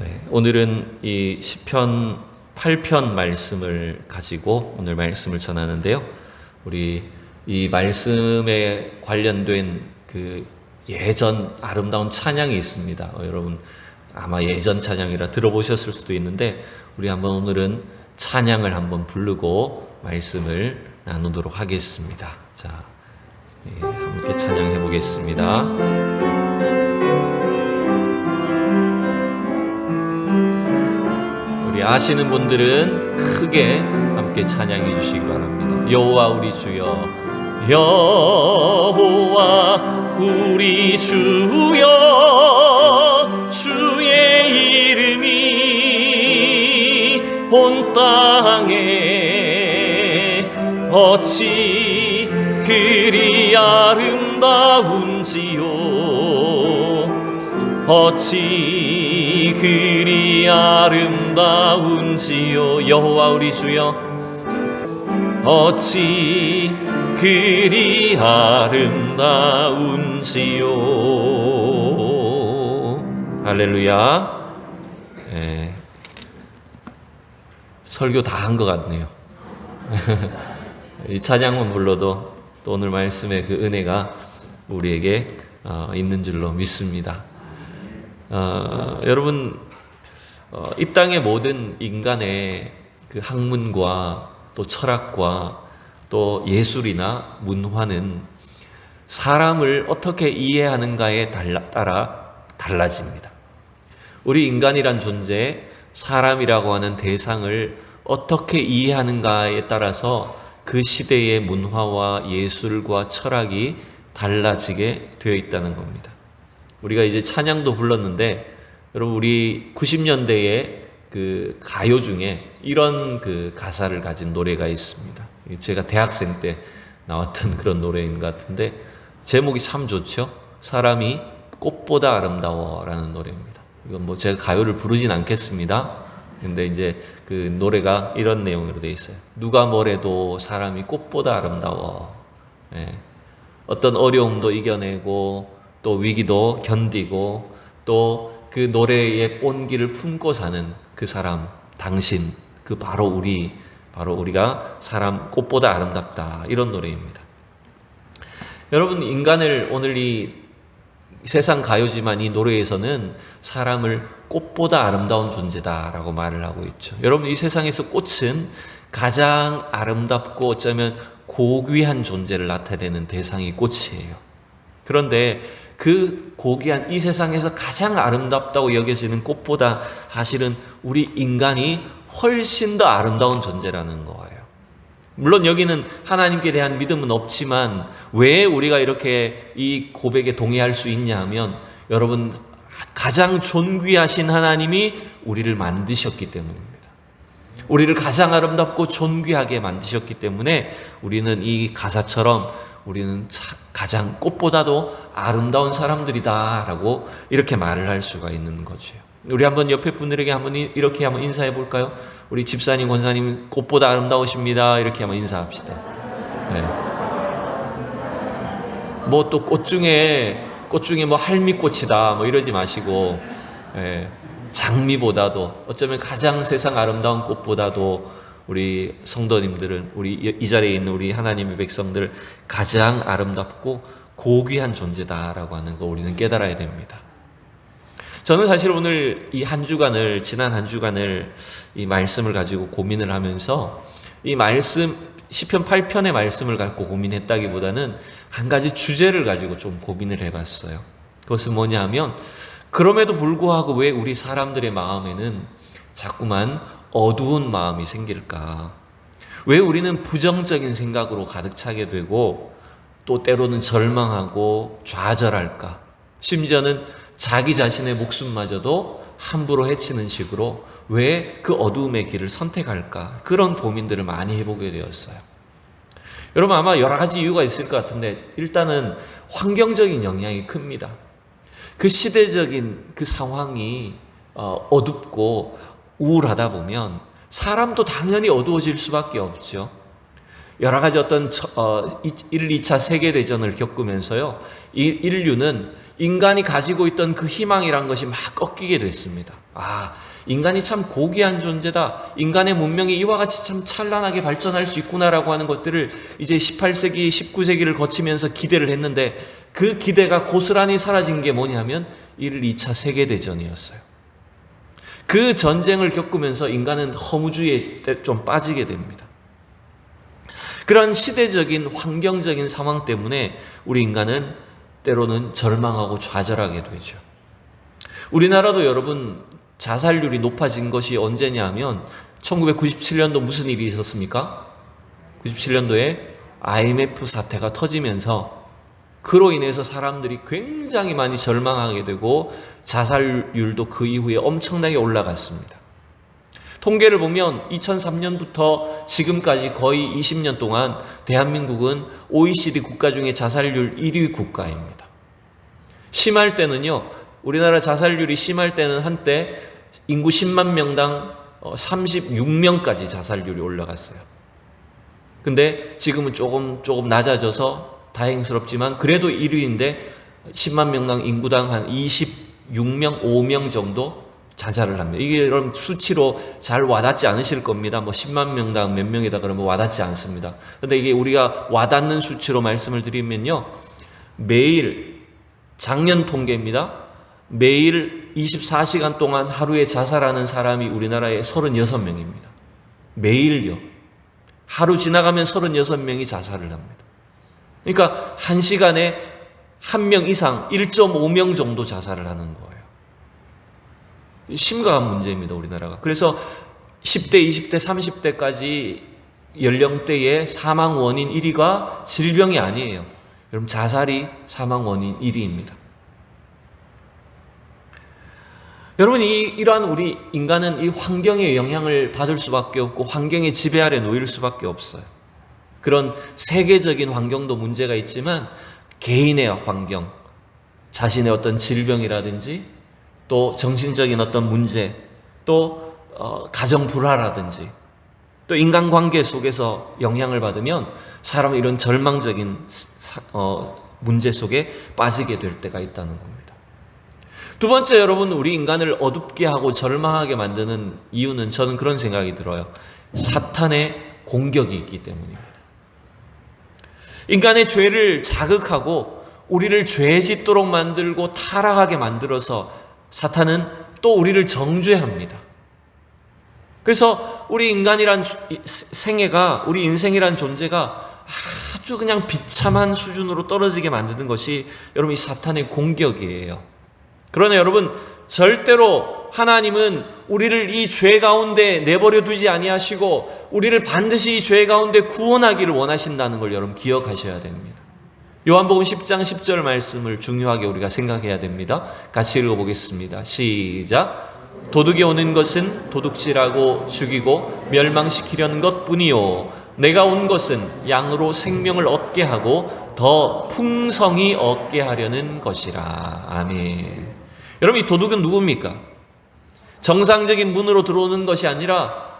네, 오늘은 이 시편 8편 말씀을 가지고 오늘 말씀을 전하는데요. 우리 이 말씀에 관련된 그 예전 아름다운 찬양이 있습니다. 여러분 아마 예전 찬양이라 들어보셨을 수도 있는데 우리 한번 오늘은 찬양을 한번 부르고 말씀을 나누도록 하겠습니다. 자, 함께 찬양해 보겠습니다. 우리 아시는 분들은 크게 함께 찬양해 주시기 바랍니다. 여호와 우리 주여, 여호와 우리 주여, 주의 이름이 온 땅에 어찌 그리 아름다운지요, 어찌 그리 아름다운지요. 여호와 우리 주여, 어찌 그리 아름다운지요. 할렐루야. 설교 다 한 것 같네요. 이 찬양만 불러도 또 오늘 말씀의 그 은혜가 우리에게 있는 줄로 믿습니다. 여러분, 이 땅의 모든 인간의 그 학문과 또 철학과 또 예술이나 문화는 사람을 어떻게 이해하는가에 따라 달라집니다. 우리 인간이란 존재, 사람이라고 하는 대상을 어떻게 이해하는가에 따라서 그 시대의 문화와 예술과 철학이 달라지게 되어 있다는 겁니다. 우리가 이제 찬양도 불렀는데, 여러분 우리 90년대의 그 가요 중에 이런 그 가사를 가진 노래가 있습니다. 제가 대학생 때 나왔던 그런 노래인 것 같은데 제목이 참 좋죠. 사람이 꽃보다 아름다워라는 노래입니다. 이건 뭐 제가 가요를 부르진 않겠습니다. 근데 이제 그 노래가 이런 내용으로 되어 있어요. 누가 뭐래도 사람이 꽃보다 아름다워. 어떤 어려움도 이겨내고 또 위기도 견디고 또 그 노래의 온기를 품고 사는 그 사람, 당신, 그 바로 우리가 사람 꽃보다 아름답다, 이런 노래입니다. 여러분, 인간을 오늘 이 세상 가요지만 이 노래에서는 사람을 꽃보다 아름다운 존재다라고 말을 하고 있죠. 여러분, 이 세상에서 꽃은 가장 아름답고 어쩌면 고귀한 존재를 나타내는 대상이 꽃이에요. 그런데 그 고귀한 이 세상에서 가장 아름답다고 여겨지는 꽃보다 사실은 우리 인간이 훨씬 더 아름다운 존재라는 거예요. 물론 여기는 하나님께 대한 믿음은 없지만 왜 우리가 이렇게 이 고백에 동의할 수 있냐 하면, 여러분, 가장 존귀하신 하나님이 우리를 만드셨기 때문입니다. 우리를 가장 아름답고 존귀하게 만드셨기 때문에 우리는 이 가사처럼 우리는 가장 꽃보다도 아름다운 사람들이다 라고 이렇게 말을 할 수가 있는 거죠. 우리 한번 옆에 분들에게 이렇게 한번 인사해 볼까요? 우리 집사님, 권사님 꽃보다 아름다우십니다. 이렇게 한번 인사합시다. 뭐 또 꽃 중에 뭐 할미꽃이다 뭐 이러지 마시고, 장미보다도 어쩌면 가장 세상 아름다운 꽃보다도 우리 성도님들은, 우리 이 자리에 있는 우리 하나님의 백성들 가장 아름답고 고귀한 존재다라고 하는 거 우리는 깨달아야 됩니다. 저는 사실 오늘 이 지난 한 주간을 이 말씀을 가지고 고민을 하면서 이 말씀, 시편 8편의 말씀을 갖고 고민했다기보다는 한 가지 주제를 가지고 좀 고민을 해봤어요. 그것은 뭐냐 하면, 그럼에도 불구하고 왜 우리 사람들의 마음에는 자꾸만 어두운 마음이 생길까? 왜 우리는 부정적인 생각으로 가득 차게 되고 또 때로는 절망하고 좌절할까? 심지어는 자기 자신의 목숨마저도 함부로 해치는 식으로 왜 그 어두움의 길을 선택할까? 그런 고민들을 많이 해보게 되었어요. 여러분, 아마 여러 가지 이유가 있을 것 같은데 일단은 환경적인 영향이 큽니다. 그 시대적인 그 상황이 어둡고 우울하다 보면 사람도 당연히 어두워질 수밖에 없죠. 여러 가지 어떤 1, 2차 세계대전을 겪으면서요, 이 인류는 인간이 가지고 있던 그 희망이란 것이 막 꺾이게 됐습니다. 인간이 참 고귀한 존재다. 인간의 문명이 이와 같이 참 찬란하게 발전할 수 있구나라고 하는 것들을 이제 18세기, 19세기를 거치면서 기대를 했는데 그 기대가 고스란히 사라진 게 뭐냐면 2차 세계대전이었어요. 그 전쟁을 겪으면서 인간은 허무주의에 좀 빠지게 됩니다. 그런 시대적인 환경적인 상황 때문에 우리 인간은 때로는 절망하고 좌절하게 되죠. 우리나라도 여러분 자살률이 높아진 것이 언제냐면 1997년도 무슨 일이 있었습니까? 97년도에 IMF 사태가 터지면서 그로 인해서 사람들이 굉장히 많이 절망하게 되고 자살률도 그 이후에 엄청나게 올라갔습니다. 통계를 보면 2003년부터 지금까지 거의 20년 동안 대한민국은 OECD 국가 중에 자살률 1위 국가입니다. 심할 때는요, 우리나라 자살률이 심할 때는 한때 인구 10만 명당 36명까지 자살률이 올라갔어요. 근데 지금은 조금 낮아져서 다행스럽지만 그래도 1위인데 10만 명당 인구당 한 26명, 5명 정도 자살을 합니다. 이게 여러분 수치로 잘 와닿지 않으실 겁니다. 10만 명당 몇 명이다 그러면 와닿지 않습니다. 근데 이게 우리가 와닿는 수치로 말씀을 드리면요. 매일, 작년 통계입니다. 매일 24시간 동안 하루에 자살하는 사람이 우리나라에 36명입니다. 매일요. 하루 지나가면 36명이 자살을 합니다. 그러니까 1시간에 1명 이상 1.5명 정도 자살을 하는 거예요. 심각한 문제입니다, 우리나라가. 그래서 10대, 20대, 30대까지 연령대의 사망 원인 1위가 질병이 아니에요. 여러분, 자살이 사망 원인 1위입니다. 여러분, 이러한 우리 인간은 이 환경의 영향을 받을 수밖에 없고 환경의 지배 아래 놓일 수밖에 없어요. 그런 세계적인 환경도 문제가 있지만 개인의 환경, 자신의 어떤 질병이라든지 또 정신적인 어떤 문제, 또 가정 불화라든지 또 인간관계 속에서 영향을 받으면 사람은 이런 절망적인 문제 속에 빠지게 될 때가 있다는 겁니다. 두 번째, 여러분, 우리 인간을 어둡게 하고 절망하게 만드는 이유는 저는 그런 생각이 들어요. 사탄의 공격이 있기 때문입니다. 인간의 죄를 자극하고 우리를 죄 짓도록 만들고 타락하게 만들어서 사탄은 또 우리를 정죄합니다. 그래서 우리 인간이란 생애가, 우리 인생이란 존재가 아주 그냥 비참한 수준으로 떨어지게 만드는 것이 여러분 이 사탄의 공격이에요. 그러나 여러분, 절대로 하나님은 우리를 이 죄 가운데 내버려 두지 아니하시고 우리를 반드시 이 죄 가운데 구원하기를 원하신다는 걸 여러분 기억하셔야 됩니다. 요한복음 10장 10절 말씀을 중요하게 우리가 생각해야 됩니다. 같이 읽어보겠습니다. 시작. 도둑이 오는 것은 도둑질하고 죽이고 멸망시키려는 것뿐이요 내가 온 것은 양으로 생명을 얻게 하고 더 풍성히 얻게 하려는 것이라. 아멘. 여러분, 이 도둑은 누굽니까? 정상적인 문으로 들어오는 것이 아니라,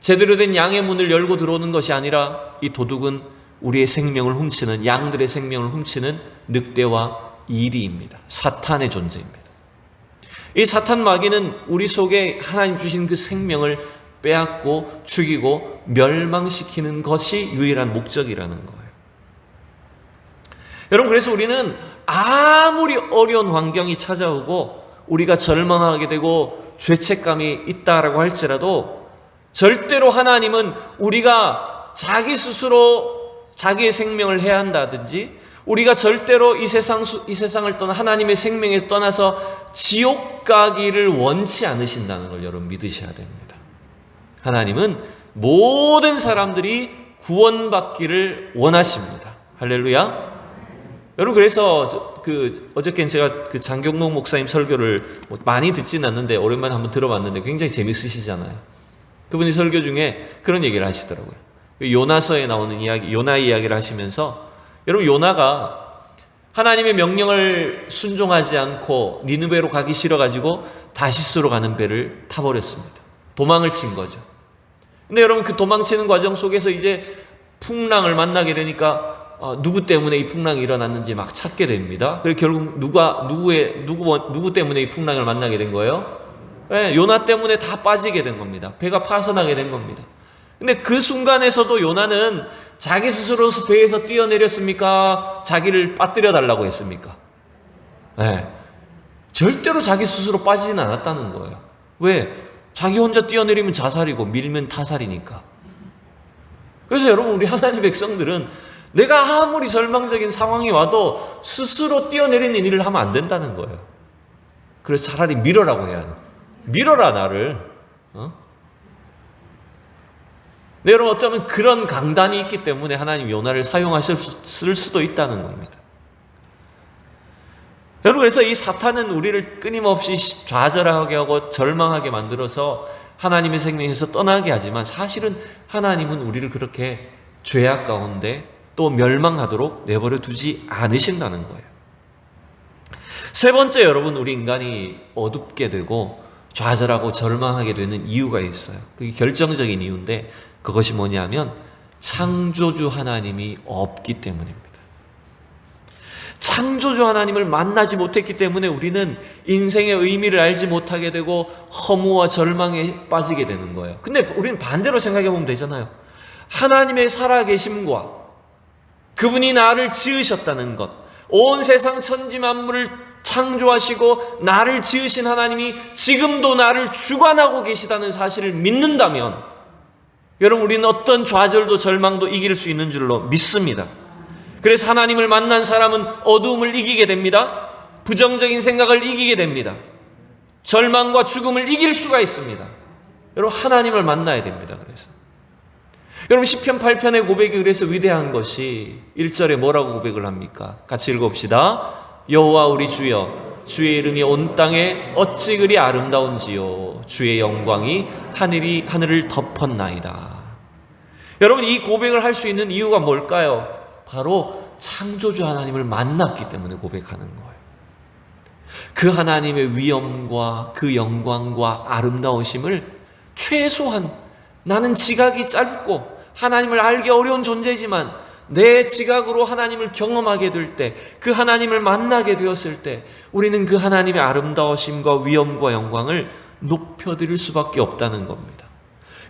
제대로 된 양의 문을 열고 들어오는 것이 아니라, 이 도둑은 우리의 생명을 훔치는, 양들의 생명을 훔치는 늑대와 이리입니다. 사탄의 존재입니다. 이 사탄 마귀는 우리 속에 하나님 주신 그 생명을 빼앗고 죽이고 멸망시키는 것이 유일한 목적이라는 거예요. 여러분, 그래서 우리는 아무리 어려운 환경이 찾아오고 우리가 절망하게 되고 죄책감이 있다라고 할지라도 절대로 하나님은 우리가 자기 스스로 자기의 생명을 해야 한다든지 우리가 절대로 이 세상을 떠나 하나님의 생명에 떠나서 지옥 가기를 원치 않으신다는 걸 여러분 믿으셔야 됩니다. 하나님은 모든 사람들이 구원받기를 원하십니다. 할렐루야. 여러분, 그래서 어저께는 제가 장경록 목사님 설교를 많이 듣지는 않는데 오랜만에 한번 들어봤는데 굉장히 재밌으시잖아요. 그분이 설교 중에 그런 얘기를 하시더라고요. 요나서에 나오는 이야기, 요나 이야기를 하시면서, 여러분, 요나가 하나님의 명령을 순종하지 않고 니느웨로 가기 싫어가지고 다시스로 가는 배를 타버렸습니다. 도망을 친 거죠. 근데 여러분, 그 도망치는 과정 속에서 이제 풍랑을 만나게 되니까 누구 때문에 이 풍랑이 일어났는지 막 찾게 됩니다. 그리고 결국 누구 때문에 이 풍랑을 만나게 된 거예요? 네, 요나 때문에 다 빠지게 된 겁니다. 배가 파손하게 된 겁니다. 근데 그 순간에서도 요나는 자기 스스로 배에서 뛰어내렸습니까? 자기를 빠뜨려 달라고 했습니까? 네, 절대로 자기 스스로 빠지진 않았다는 거예요. 왜? 자기 혼자 뛰어내리면 자살이고 밀면 타살이니까. 그래서 여러분, 우리 하나님 백성들은 내가 아무리 절망적인 상황이 와도 스스로 뛰어내리는 일을 하면 안 된다는 거예요. 그래서 차라리 밀어라고 해야 해요. 밀어라, 나를. 네, 여러분, 어쩌면 그런 강단이 있기 때문에 하나님 요나를 사용하셨을 수도 있다는 겁니다. 여러분, 그래서 이 사탄은 우리를 끊임없이 좌절하게 하고 절망하게 만들어서 하나님의 생명에서 떠나게 하지만, 사실은 하나님은 우리를 그렇게 죄악 가운데 또 멸망하도록 내버려 두지 않으신다는 거예요. 세 번째, 여러분, 우리 인간이 어둡게 되고 좌절하고 절망하게 되는 이유가 있어요. 그게 결정적인 이유인데, 그것이 뭐냐면 창조주 하나님이 없기 때문입니다. 창조주 하나님을 만나지 못했기 때문에 우리는 인생의 의미를 알지 못하게 되고 허무와 절망에 빠지게 되는 거예요. 근데 우리는 반대로 생각해 보면 되잖아요. 하나님의 살아계심과 그분이 나를 지으셨다는 것, 온 세상 천지 만물을 창조하시고 나를 지으신 하나님이 지금도 나를 주관하고 계시다는 사실을 믿는다면, 여러분, 우리는 어떤 좌절도 절망도 이길 수 있는 줄로 믿습니다. 그래서 하나님을 만난 사람은 어두움을 이기게 됩니다. 부정적인 생각을 이기게 됩니다. 절망과 죽음을 이길 수가 있습니다. 여러분, 하나님을 만나야 됩니다. 그래서 여러분, 시편 8편의 고백이 그래서 위대한 것이 1절에 뭐라고 고백을 합니까? 같이 읽어봅시다. 여호와 우리 주여, 주의 이름이 온 땅에 어찌 그리 아름다운지요, 주의 영광이 하늘을 덮었나이다. 여러분, 이 고백을 할 수 있는 이유가 뭘까요? 바로 창조주 하나님을 만났기 때문에 고백하는 거예요. 그 하나님의 위엄과 그 영광과 아름다우심을 최소한, 나는 지각이 짧고 하나님을 알기 어려운 존재지만 내 지각으로 하나님을 경험하게 될 때, 그 하나님을 만나게 되었을 때 우리는 그 하나님의 아름다우심과 위엄과 영광을 높여드릴 수밖에 없다는 겁니다.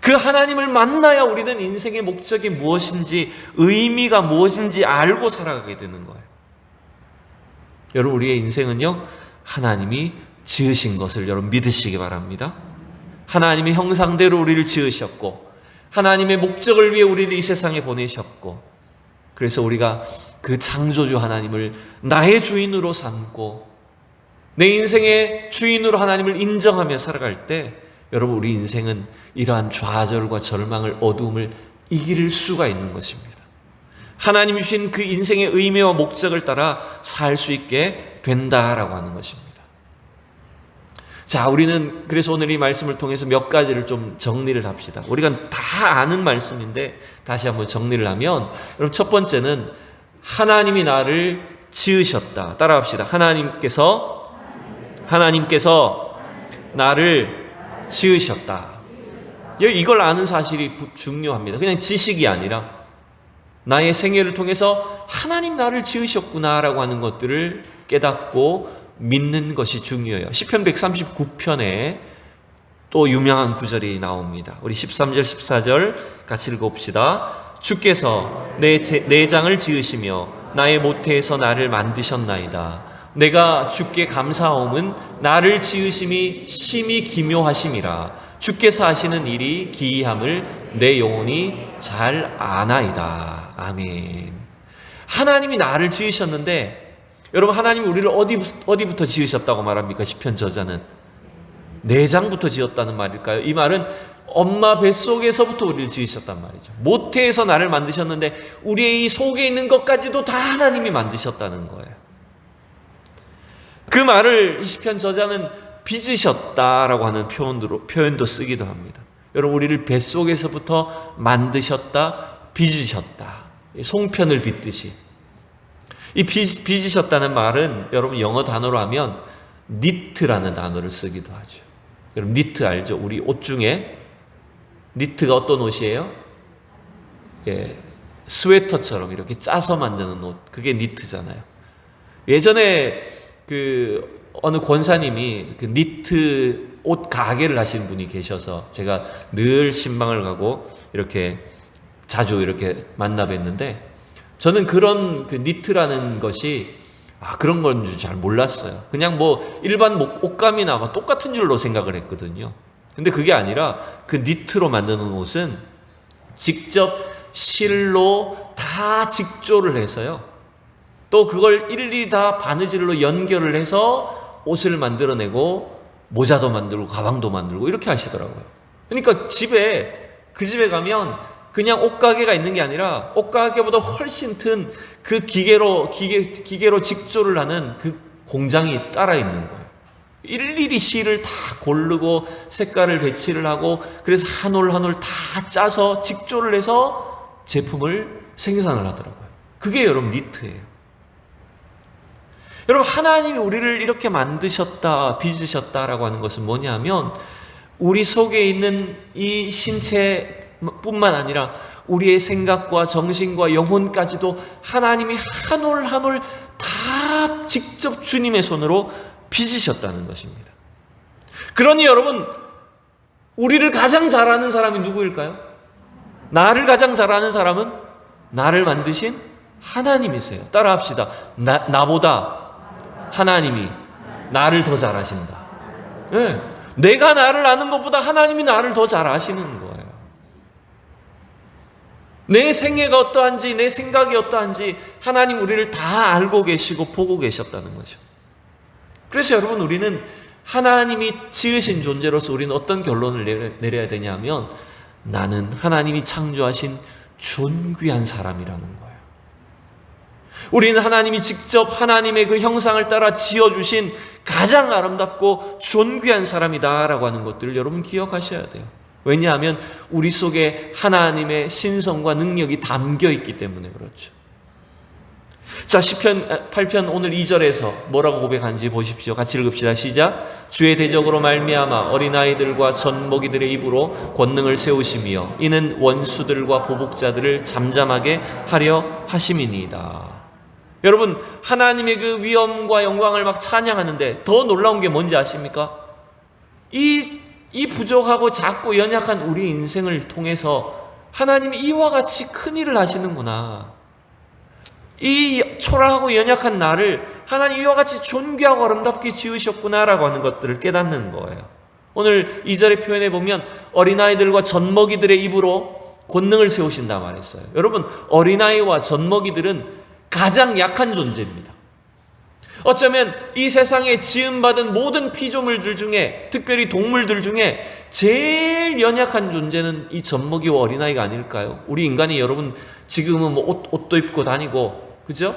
그 하나님을 만나야 우리는 인생의 목적이 무엇인지, 의미가 무엇인지 알고 살아가게 되는 거예요. 여러분, 우리의 인생은요, 하나님이 지으신 것을 여러분 믿으시기 바랍니다. 하나님의 형상대로 우리를 지으셨고 하나님의 목적을 위해 우리를 이 세상에 보내셨고, 그래서 우리가 그 창조주 하나님을 나의 주인으로 삼고 내 인생의 주인으로 하나님을 인정하며 살아갈 때, 여러분, 우리 인생은 이러한 좌절과 절망을, 어두움을 이길 수가 있는 것입니다. 하나님 주신 그 인생의 의미와 목적을 따라 살 수 있게 된다라고 하는 것입니다. 자, 우리는 그래서 오늘 이 말씀을 통해서 몇 가지를 좀 정리를 합시다. 우리가 다 아는 말씀인데 다시 한번 정리를 하면, 여러분, 첫 번째는 하나님이 나를 지으셨다. 따라합시다. 하나님께서 나를 지으셨다. 이걸 아는 사실이 중요합니다. 그냥 지식이 아니라 나의 생애를 통해서 하나님 나를 지으셨구나라고 하는 것들을 깨닫고 믿는 것이 중요해요. 시편 139편에 또 유명한 구절이 나옵니다. 우리 13절 14절 같이 읽어봅시다. 주께서 내 내장을 지으시며 나의 모태에서 나를 만드셨나이다. 내가 주께 감사함은 나를 지으심이 심히 기묘하심이라. 주께서 하시는 일이 기이함을 내 영혼이 잘 아나이다. 아멘. 하나님이 나를 지으셨는데, 여러분, 하나님이 우리를 어디부터 지으셨다고 말합니까? 시편 저자는 내장부터 지었다는 말일까요? 이 말은 엄마 뱃속에서부터 우리를 지으셨단 말이죠. 모태에서 나를 만드셨는데 우리의 이 속에 있는 것까지도 다 하나님이 만드셨다는 거예요. 그 말을 이 시편 저자는 빚으셨다라고 하는 표현도 쓰기도 합니다. 여러분, 우리를 뱃속에서부터 만드셨다, 빚으셨다. 송편을 빚듯이. 이 빚으셨다는 말은 여러분 영어 단어로 하면 니트라는 단어를 쓰기도 하죠. 여러분, 니트 알죠? 우리 옷 중에 니트가 어떤 옷이에요? 예, 스웨터처럼 이렇게 짜서 만드는 옷, 그게 니트잖아요. 예전에 어느 권사님이 그 니트 옷 가게를 하시는 분이 계셔서 제가 늘 신방을 가고 이렇게 자주 이렇게 만나 뵀는데, 저는 그런 그 니트라는 것이 그런 건 잘 몰랐어요. 그냥 뭐 일반 옷감이나 막 똑같은 줄로 생각을 했거든요. 근데 그게 아니라 그 니트로 만드는 옷은 직접 실로 다 직조를 해서요, 또 그걸 일일이 다 바느질로 연결을 해서 옷을 만들어내고 모자도 만들고 가방도 만들고 이렇게 하시더라고요. 그러니까 그 집에 가면 그냥 옷가게가 있는 게 아니라 옷가게보다 훨씬 큰 그 기계로 직조를 하는 그 공장이 따라 있는 거예요. 일일이 실을 다 고르고 색깔을 배치를 하고, 그래서 한 올 한 올 다 짜서 직조를 해서 제품을 생산을 하더라고요. 그게 여러분 니트예요. 여러분, 하나님이 우리를 이렇게 만드셨다, 빚으셨다라고 하는 것은 뭐냐면, 우리 속에 있는 이 신체뿐만 아니라 우리의 생각과 정신과 영혼까지도 하나님이 한 올 한 올 다 직접 주님의 손으로 빚으셨다는 것입니다. 그러니 여러분, 우리를 가장 잘 아는 사람이 누구일까요? 나를 가장 잘 아는 사람은 나를 만드신 하나님이세요. 따라합시다. 나보다 하나님이 나를 더 잘 아신다. 네. 내가 나를 아는 것보다 하나님이 나를 더 잘 아시는 거예요. 내 생애가 어떠한지, 내 생각이 어떠한지 하나님 우리를 다 알고 계시고 보고 계셨다는 거죠. 그래서 여러분, 우리는 하나님이 지으신 존재로서 우리는 어떤 결론을 내려야 되냐면, 나는 하나님이 창조하신 존귀한 사람이라는 거예요. 우리는 하나님이 직접 하나님의 그 형상을 따라 지어주신 가장 아름답고 존귀한 사람이다라고 하는 것들을 여러분 기억하셔야 돼요. 왜냐하면 우리 속에 하나님의 신성과 능력이 담겨 있기 때문에 그렇죠. 자, 시편 8편 오늘 2절에서 뭐라고 고백하는지 보십시오. 같이 읽읍시다. 시작. 주의 대적으로 말미암아 어린아이들과 젖먹이들의 입으로 권능을 세우시며 이는 원수들과 보복자들을 잠잠하게 하려 하심이니이다. 여러분, 하나님의 그 위엄과 영광을 막 찬양하는데 더 놀라운 게 뭔지 아십니까? 이 부족하고 작고 연약한 우리 인생을 통해서 하나님이 이와 같이 큰 일을 하시는구나. 이 초라하고 연약한 나를 하나님 이와 같이 존귀하고 아름답게 지으셨구나라고 하는 것들을 깨닫는 거예요. 오늘 2절의 표현에 보면 어린아이들과 젖먹이들의 입으로 권능을 세우신다 말했어요. 여러분, 어린아이와 젖먹이들은 가장 약한 존재입니다. 어쩌면 이 세상에 지음받은 모든 피조물들 중에, 특별히 동물들 중에 제일 연약한 존재는 이 젖먹이와 어린아이가 아닐까요? 우리 인간이 여러분 지금은 뭐 옷도 입고 다니고, 그죠?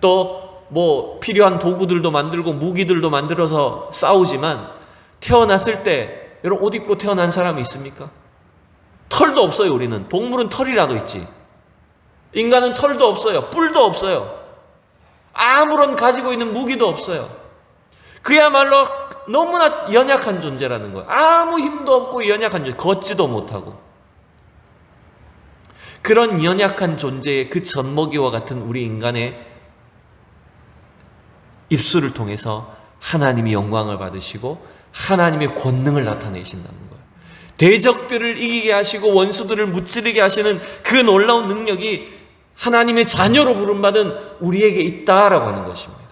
또 뭐 필요한 도구들도 만들고 무기들도 만들어서 싸우지만, 태어났을 때 여러분 옷 입고 태어난 사람이 있습니까? 털도 없어요. 우리는. 동물은 털이라도 있지. 인간은 털도 없어요. 뿔도 없어요. 아무런 가지고 있는 무기도 없어요. 그야말로 너무나 연약한 존재라는 거예요. 아무 힘도 없고 연약한 존재, 걷지도 못하고. 그런 연약한 존재의 그 젖먹이와 같은 우리 인간의 입술을 통해서 하나님이 영광을 받으시고 하나님의 권능을 나타내신다는 거예요. 대적들을 이기게 하시고 원수들을 무찌르게 하시는 그 놀라운 능력이 하나님의 자녀로 부름받은 우리에게 있다라고 하는 것입니다.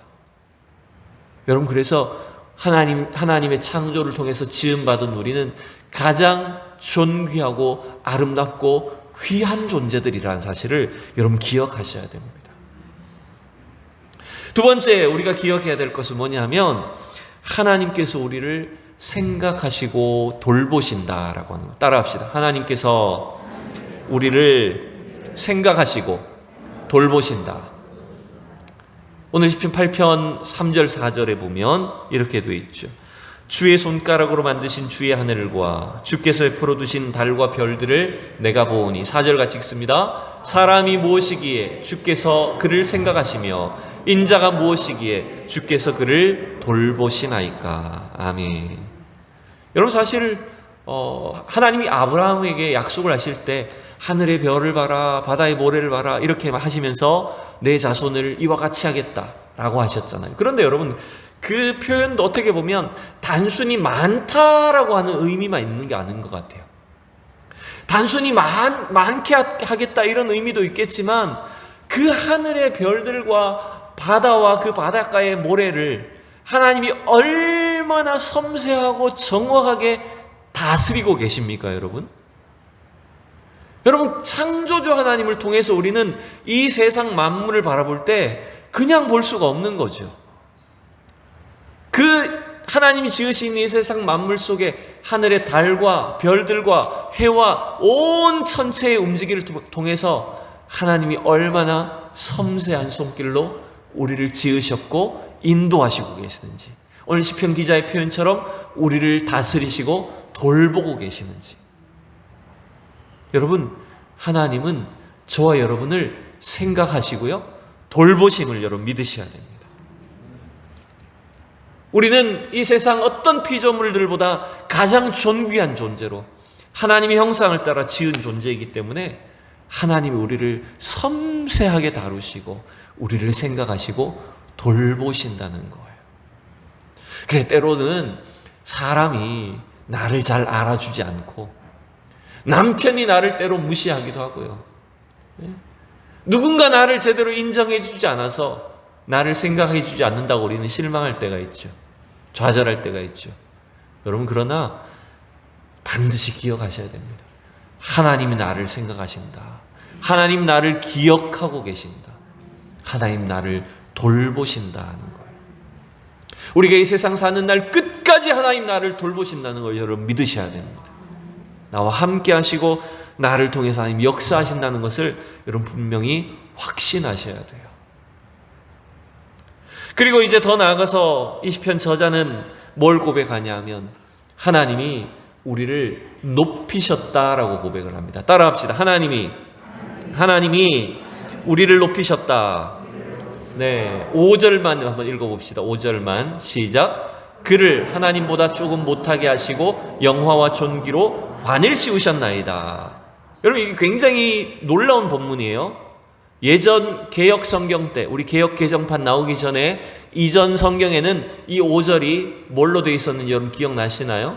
여러분, 그래서 하나님의 창조를 통해서 지음받은 우리는 가장 존귀하고 아름답고 귀한 존재들이라는 사실을 여러분 기억하셔야 됩니다. 두 번째 우리가 기억해야 될 것은 뭐냐면, 하나님께서 우리를 생각하시고 돌보신다라고 하는 것. 따라합시다. 하나님께서 우리를 생각하시고 돌보신다. 오늘 시편 8편 3절 4절에 보면 이렇게 되어 있죠. 주의 손가락으로 만드신 주의 하늘과 주께서 베풀어 두신 달과 별들을 내가 보오니. 4절 같이 읽습니다. 사람이 무엇이기에 주께서 그를 생각하시며 인자가 무엇이기에 주께서 그를 돌보시나이까. 아멘. 여러분, 사실 하나님이 아브라함에게 약속을 하실 때 하늘의 별을 봐라, 바다의 모래를 봐라 이렇게 하시면서 내 자손을 이와 같이 하겠다라고 하셨잖아요. 그런데 여러분, 그 표현도 어떻게 보면 단순히 많다라고 하는 의미만 있는 게 아닌 것 같아요. 단순히 많게 하겠다 이런 의미도 있겠지만, 그 하늘의 별들과 바다와 그 바닷가의 모래를 하나님이 얼마나 섬세하고 정확하게 다스리고 계십니까, 여러분? 여러분, 창조주 하나님을 통해서 우리는 이 세상 만물을 바라볼 때 그냥 볼 수가 없는 거죠. 그 하나님이 지으신 이 세상 만물 속에 하늘의 달과 별들과 해와 온 천체의 움직임을 통해서 하나님이 얼마나 섬세한 손길로 우리를 지으셨고 인도하시고 계시는지, 오늘 시편 기자의 표현처럼 우리를 다스리시고 돌보고 계시는지. 여러분, 하나님은 저와 여러분을 생각하시고요, 돌보심을 여러분 믿으셔야 됩니다. 우리는 이 세상 어떤 피조물들보다 가장 존귀한 존재로 하나님의 형상을 따라 지은 존재이기 때문에 하나님이 우리를 섬세하게 다루시고 우리를 생각하시고 돌보신다는 거예요. 그래, 때로는 사람이 나를 잘 알아주지 않고 남편이 나를 때로 무시하기도 하고요. 누군가 나를 제대로 인정해 주지 않아서 나를 생각해 주지 않는다고 우리는 실망할 때가 있죠. 좌절할 때가 있죠. 여러분, 그러나 반드시 기억하셔야 됩니다. 하나님이 나를 생각하신다. 하나님 나를 기억하고 계신다. 하나님 나를 돌보신다는 거예요. 우리가 이 세상 사는 날 끝까지 하나님 나를 돌보신다는 걸 여러분 믿으셔야 됩니다. 나와 함께 하시고 나를 통해서 하나님 역사하신다는 것을 여러분 분명히 확신하셔야 돼요. 그리고 이제 더 나아가서 이 시편 저자는 뭘 고백하냐 하면 하나님이 우리를 높이셨다라고 고백을 합니다. 따라합시다. 하나님이 우리를 높이셨다. 네, 5절만 한번 읽어봅시다. 5절만 시작. 그를 하나님보다 조금 못하게 하시고 영화와 존귀로 관을 씌우셨나이다. 여러분, 이게 굉장히 놀라운 본문이에요. 예전 개역 성경 때, 우리 개역 개정판 나오기 전에 이전 성경에는 이 5절이 뭘로 되어 있었는지 여러분 기억나시나요?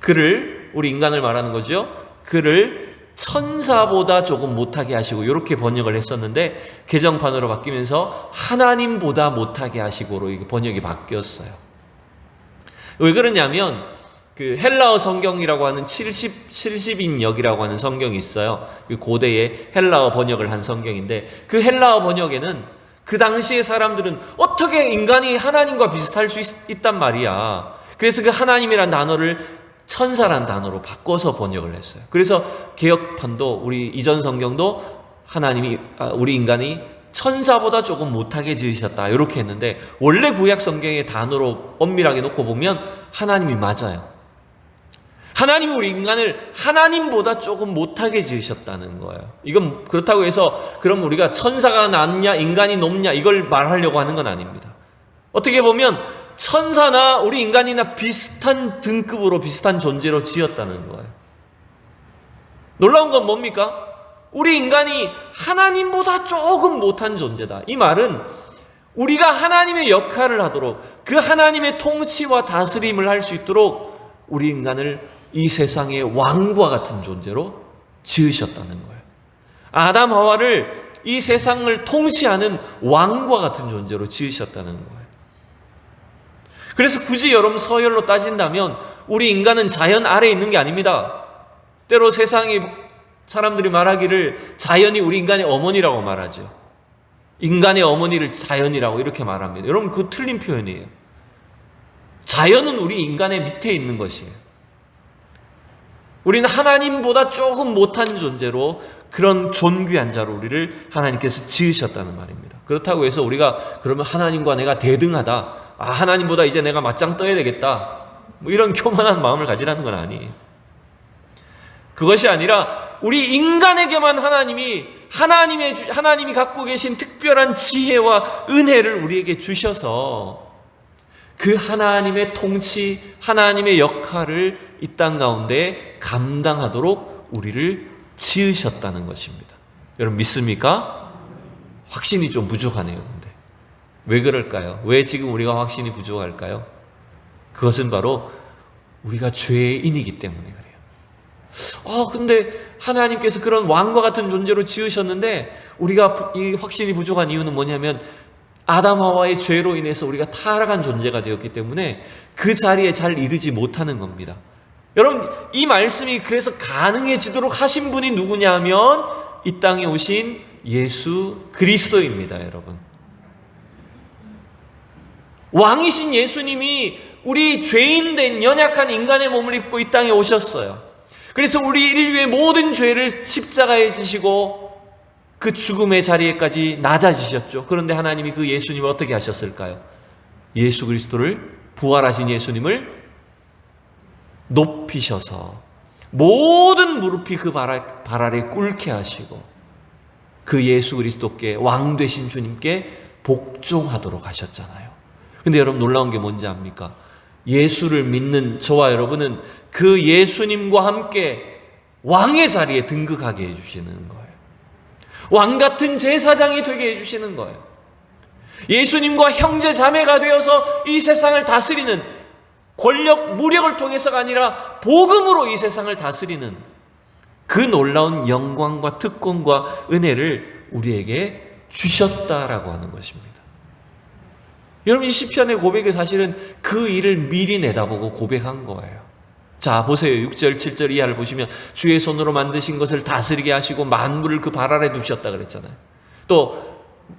그를, 우리 인간을 말하는 거죠. 그를 천사보다 조금 못하게 하시고 이렇게 번역을 했었는데 개정판으로 바뀌면서 하나님보다 못하게 하시고로 이게 번역이 바뀌었어요. 왜 그러냐면 그 헬라어 성경이라고 하는 70인역이라고 하는 성경이 있어요. 그 고대에 헬라어 번역을 한 성경인데 그 헬라어 번역에는 그 당시의 사람들은 어떻게 인간이 하나님과 비슷할 수 있단 말이야. 그래서 그 하나님이란 단어를 천사란 단어로 바꿔서 번역을 했어요. 그래서 개역판도 우리 이전 성경도 하나님이 우리 인간이 천사보다 조금 못하게 지으셨다 이렇게 했는데 원래 구약 성경의 단어로 엄밀하게 놓고 보면 하나님이 맞아요. 하나님이 우리 인간을 하나님보다 조금 못하게 지으셨다는 거예요. 이건 그렇다고 해서 그럼 우리가 천사가 낫냐 인간이 높냐 이걸 말하려고 하는 건 아닙니다. 어떻게 보면 천사나 우리 인간이나 비슷한 등급으로 비슷한 존재로 지었다는 거예요. 놀라운 건 뭡니까? 우리 인간이 하나님보다 조금 못한 존재다. 이 말은 우리가 하나님의 역할을 하도록 그 하나님의 통치와 다스림을 할 수 있도록 우리 인간을 이 세상의 왕과 같은 존재로 지으셨다는 거예요. 아담 하와를 이 세상을 통치하는 왕과 같은 존재로 지으셨다는 거예요. 그래서 굳이 여러분 서열로 따진다면 우리 인간은 자연 아래에 있는 게 아닙니다. 때로 세상이 사람들이 말하기를 자연이 우리 인간의 어머니라고 말하죠. 인간의 어머니를 자연이라고 이렇게 말합니다. 여러분, 그거 틀린 표현이에요. 자연은 우리 인간의 밑에 있는 것이에요. 우리는 하나님보다 조금 못한 존재로 그런 존귀한 자로 우리를 하나님께서 지으셨다는 말입니다. 그렇다고 해서 우리가 그러면 하나님과 내가 대등하다, 하나님보다 이제 내가 맞짱 떠야 되겠다, 뭐 이런 교만한 마음을 가지라는 건 아니에요. 그것이 아니라 우리 인간에게만 하나님이 갖고 계신 특별한 지혜와 은혜를 우리에게 주셔서 그 하나님의 통치, 하나님의 역할을 이 땅 가운데 감당하도록 우리를 지으셨다는 것입니다. 여러분 믿습니까? 확신이 좀 부족하네요. 근데 왜 그럴까요? 왜 지금 우리가 확신이 부족할까요? 그것은 바로 우리가 죄인이기 때문에 그래요. 근데 하나님께서 그런 왕과 같은 존재로 지으셨는데 우리가 이 확신이 부족한 이유는 뭐냐면 아담 하와의 죄로 인해서 우리가 타락한 존재가 되었기 때문에 그 자리에 잘 이르지 못하는 겁니다. 여러분 이 말씀이 그래서 가능해지도록 하신 분이 누구냐 하면 이 땅에 오신 예수 그리스도입니다. 여러분 왕이신 예수님이 우리 죄인된 연약한 인간의 몸을 입고 이 땅에 오셨어요. 그래서 우리 인류의 모든 죄를 십자가에 지시고 그 죽음의 자리에까지 낮아지셨죠. 그런데 하나님이 그 예수님을 어떻게 하셨을까요? 예수 그리스도를 부활하신 예수님을 높이셔서 모든 무릎이 그 발 아래 꿇게 하시고 그 예수 그리스도께 왕 되신 주님께 복종하도록 하셨잖아요. 근데 여러분 놀라운 게 뭔지 압니까? 예수를 믿는 저와 여러분은 그 예수님과 함께 왕의 자리에 등극하게 해주시는 거예요. 왕 같은 제사장이 되게 해주시는 거예요. 예수님과 형제 자매가 되어서 이 세상을 다스리는 권력, 무력을 통해서가 아니라 복음으로 이 세상을 다스리는 그 놀라운 영광과 특권과 은혜를 우리에게 주셨다라고 하는 것입니다. 여러분 이 시편의 고백이 사실은 그 일을 미리 내다보고 고백한 거예요. 자 보세요. 6절 7절 이하를 보시면 주의 손으로 만드신 것을 다스리게 하시고 만물을 그 발 아래 두셨다 그랬잖아요. 또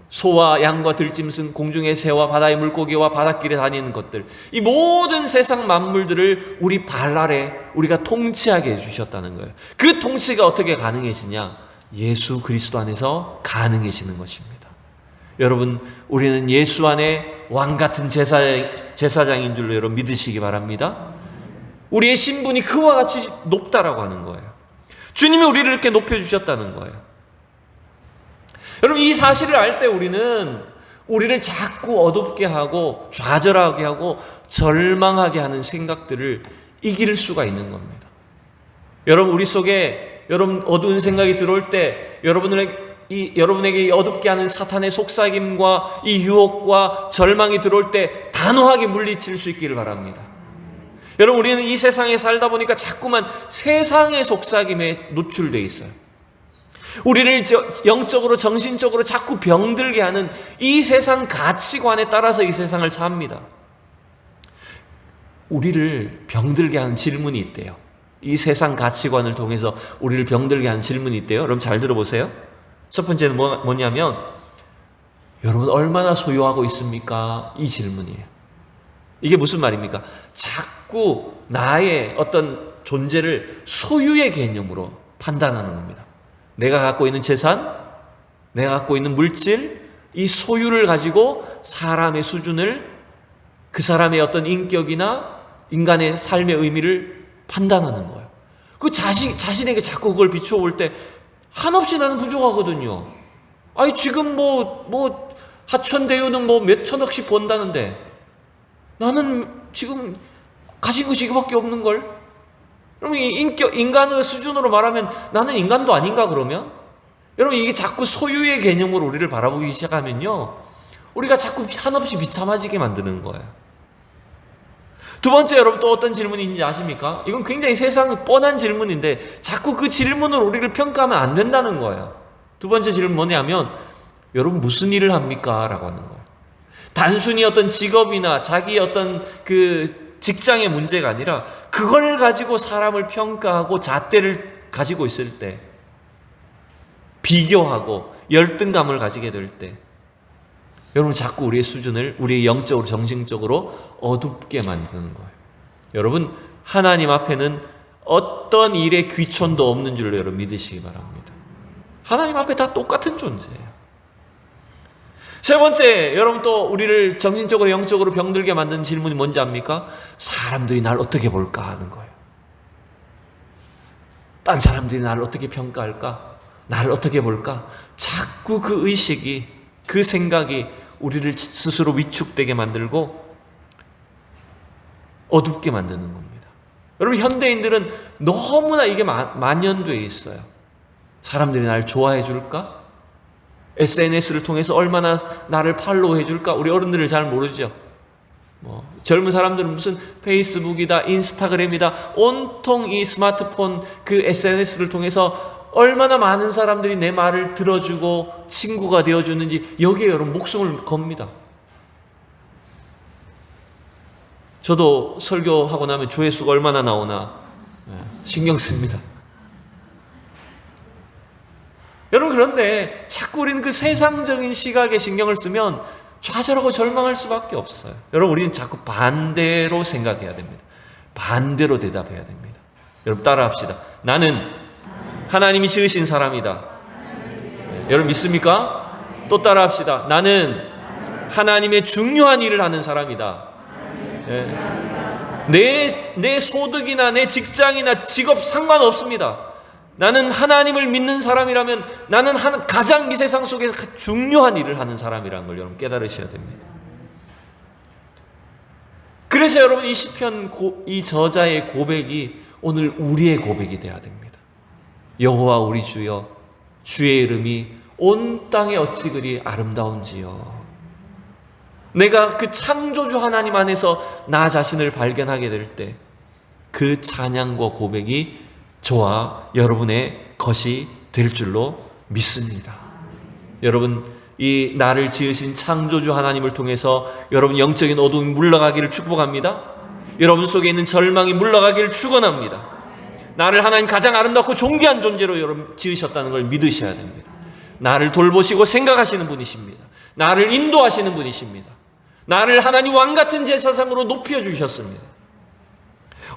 소와 양과 들짐승 공중의 새와 바다의 물고기와 바닷길에 다니는 것들 이 모든 세상 만물들을 우리 발 아래 우리가 통치하게 해주셨다는 거예요. 그 통치가 어떻게 가능해지냐? 예수 그리스도 안에서 가능해지는 것입니다. 여러분 우리는 예수 안에 왕같은 제사장인 줄로 여러분 믿으시기 바랍니다. 우리의 신분이 그와 같이 높다라고 하는 거예요. 주님이 우리를 이렇게 높여주셨다는 거예요. 여러분 이 사실을 알 때 우리를 자꾸 어둡게 하고 좌절하게 하고 절망하게 하는 생각들을 이길 수가 있는 겁니다. 여러분 우리 속에 여러분 어두운 생각이 들어올 때 여러분에게 이 어둡게 하는 사탄의 속삭임과 이 유혹과 절망이 들어올 때 단호하게 물리칠 수 있기를 바랍니다. 여러분 우리는 이 세상에 살다 보니까 자꾸만 세상의 속삭임에 노출되어 있어요. 우리를 영적으로 정신적으로 자꾸 병들게 하는 이 세상 가치관에 따라서 이 세상을 삽니다. 우리를 병들게 하는 질문이 있대요. 이 세상 가치관을 통해서 우리를 병들게 하는 질문이 있대요. 여러분 잘 들어보세요. 첫 번째는 뭐냐면 여러분 얼마나 소유하고 있습니까? 이 질문이에요. 이게 무슨 말입니까? 자꾸 나의 어떤 존재를 소유의 개념으로 판단하는 겁니다. 내가 갖고 있는 재산, 내가 갖고 있는 물질, 이 소유를 가지고 사람의 수준을, 그 사람의 어떤 인격이나 인간의 삶의 의미를 판단하는 거예요. 그 자신에게 자꾸 그걸 비추어 볼 때 한없이 나는 부족하거든요. 아니 지금 하천대유는 몇 천억씩 번다는데 나는 지금 가진 것이 이거밖에 없는 걸. 그럼 인간의 수준으로 말하면 나는 인간도 아닌가 그러면? 여러분 이게 자꾸 소유의 개념으로 우리를 바라보기 시작하면요 우리가 자꾸 한없이 비참해지게 만드는 거예요. 두 번째 여러분 또 어떤 질문이 있는지 아십니까? 이건 굉장히 세상 뻔한 질문인데 자꾸 그 질문으로 우리를 평가하면 안 된다는 거예요. 두 번째 질문 뭐냐면 여러분 무슨 일을 합니까? 라고 하는 거예요. 단순히 어떤 직업이나 자기 어떤 그 직장의 문제가 아니라 그걸 가지고 사람을 평가하고 잣대를 가지고 있을 때 비교하고 열등감을 가지게 될 때 여러분 자꾸 우리의 수준을 우리의 영적으로 정신적으로 어둡게 만드는 거예요. 여러분 하나님 앞에는 어떤 일에 귀천도 없는 줄로 여러분 믿으시기 바랍니다. 하나님 앞에 다 똑같은 존재예요. 세 번째, 여러분 또 우리를 정신적으로 영적으로 병들게 만드는 질문이 뭔지 압니까? 사람들이 날 어떻게 볼까 하는 거예요. 딴 사람들이 나를 어떻게 평가할까? 나를 어떻게 볼까? 자꾸 그 의식이, 그 생각이 우리를 스스로 위축되게 만들고 어둡게 만드는 겁니다. 여러분, 현대인들은 너무나 이게 만연되어 있어요. 사람들이 나를 좋아해 줄까? SNS를 통해서 얼마나 나를 팔로우해 줄까? 우리 어른들을 잘 모르죠. 젊은 사람들은 무슨 페이스북이다, 인스타그램이다, 온통 이 스마트폰 그 SNS를 통해서 얼마나 많은 사람들이 내 말을 들어주고 친구가 되어주는지 여기에 여러분 목숨을 겁니다. 저도 설교하고 나면 조회수가 얼마나 나오나 신경 씁니다. 여러분, 그런데 자꾸 우리는 그 세상적인 시각에 신경을 쓰면 좌절하고 절망할 수밖에 없어요. 여러분, 우리는 자꾸 반대로 생각해야 됩니다. 반대로 대답해야 됩니다. 여러분, 따라합시다. 나는 하나님이 지으신 사람이다. 여러분, 믿습니까? 또 따라합시다. 나는 하나님의 중요한 일을 하는 사람이다. 내 소득이나 내 직장이나 직업 상관없습니다. 나는 하나님을 믿는 사람이라면 나는 가장 이 세상 속에서 중요한 일을 하는 사람이라는 걸 여러분 깨달으셔야 됩니다. 그래서 여러분, 이 시편 이 저자의 고백이 오늘 우리의 고백이 되어야 됩니다. 여호와 우리 주여, 주의 이름이 온 땅에 어찌 그리 아름다운지요. 내가 그 창조주 하나님 안에서 나 자신을 발견하게 될 때 그 찬양과 고백이 저와 여러분의 것이 될 줄로 믿습니다. 여러분, 이 나를 지으신 창조주 하나님을 통해서 여러분 영적인 어둠이 물러가기를 축복합니다. 여러분 속에 있는 절망이 물러가기를 축원합니다. 나를 하나님 가장 아름답고 존귀한 존재로 여러분 지으셨다는 걸 믿으셔야 됩니다. 나를 돌보시고 생각하시는 분이십니다. 나를 인도하시는 분이십니다. 나를 하나님 왕같은 제사장으로 높여주셨습니다.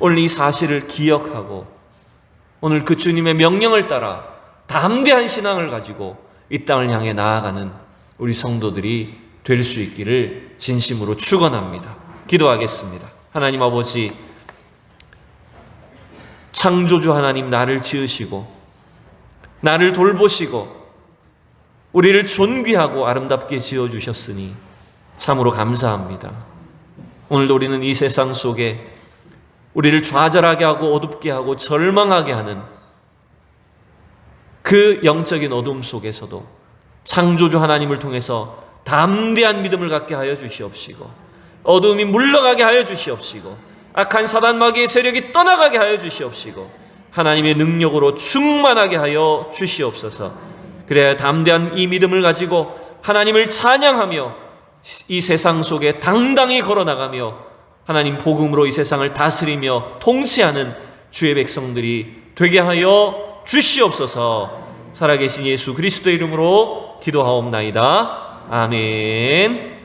오늘 이 사실을 기억하고 오늘 그 주님의 명령을 따라 담대한 신앙을 가지고 이 땅을 향해 나아가는 우리 성도들이 될 수 있기를 진심으로 축원합니다. 기도하겠습니다. 하나님 아버지, 창조주 하나님, 나를 지으시고 나를 돌보시고 우리를 존귀하고 아름답게 지어주셨으니 참으로 감사합니다. 오늘도 우리는 이 세상 속에 우리를 좌절하게 하고 어둡게 하고 절망하게 하는 그 영적인 어둠 속에서도 창조주 하나님을 통해서 담대한 믿음을 갖게 하여 주시옵시고, 어둠이 물러가게 하여 주시옵시고, 악한 사단 마귀의 세력이 떠나가게 하여 주시옵시고, 하나님의 능력으로 충만하게 하여 주시옵소서. 그래야 담대한 이 믿음을 가지고 하나님을 찬양하며 이 세상 속에 당당히 걸어나가며 하나님 복음으로 이 세상을 다스리며 통치하는 주의 백성들이 되게 하여 주시옵소서. 살아계신 예수 그리스도의 이름으로 기도하옵나이다. 아멘.